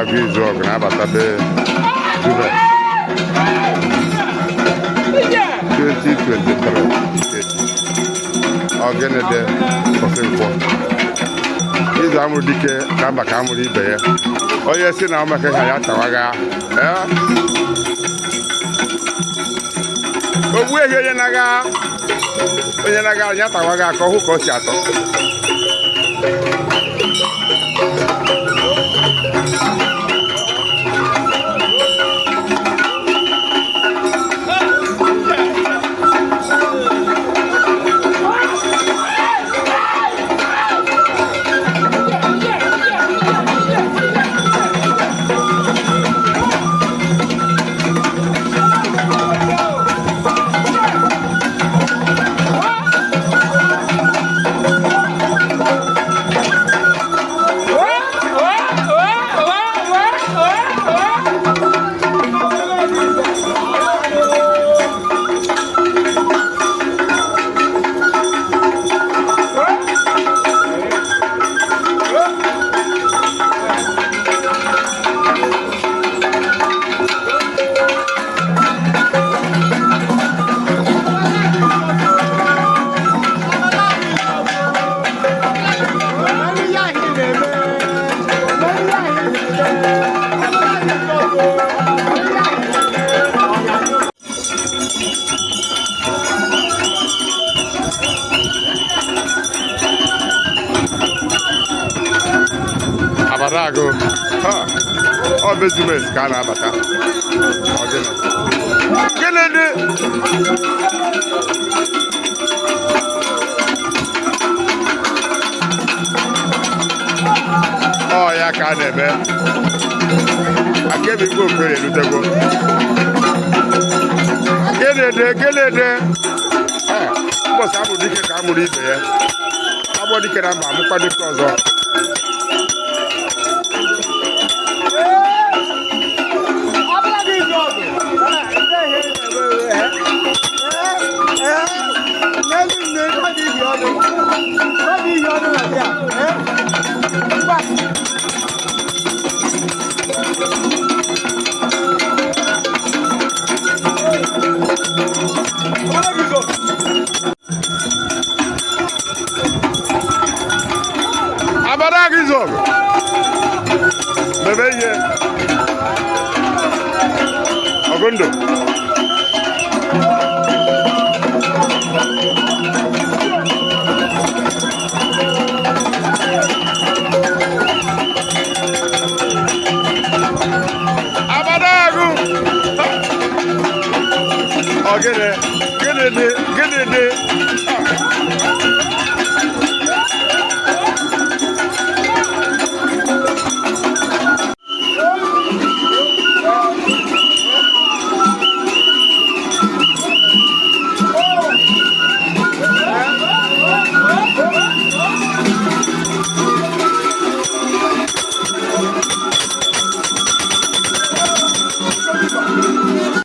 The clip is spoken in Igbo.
Agrizo ọgụ na-abata be Juve 2023 Ọgịnịdị Okonkwo izu amụrụ dike ka mba ka amụrụ ibe ya onye si na ọmaka ha ya tawaga ogbu ehi onye na-aga ya tawaga ka ọhụ ka o si atọ Abadago, ọ bezumes ka a na-abata. Gịnị ọ ya ka a na-eme aka ebe igwe okpere erutego gịnị mbọsị amụrụ dike ka amụrụ ibe ya agbọ dike na mba amụkwa dike ọzọ Agrizo, bebe ye, Ogondo.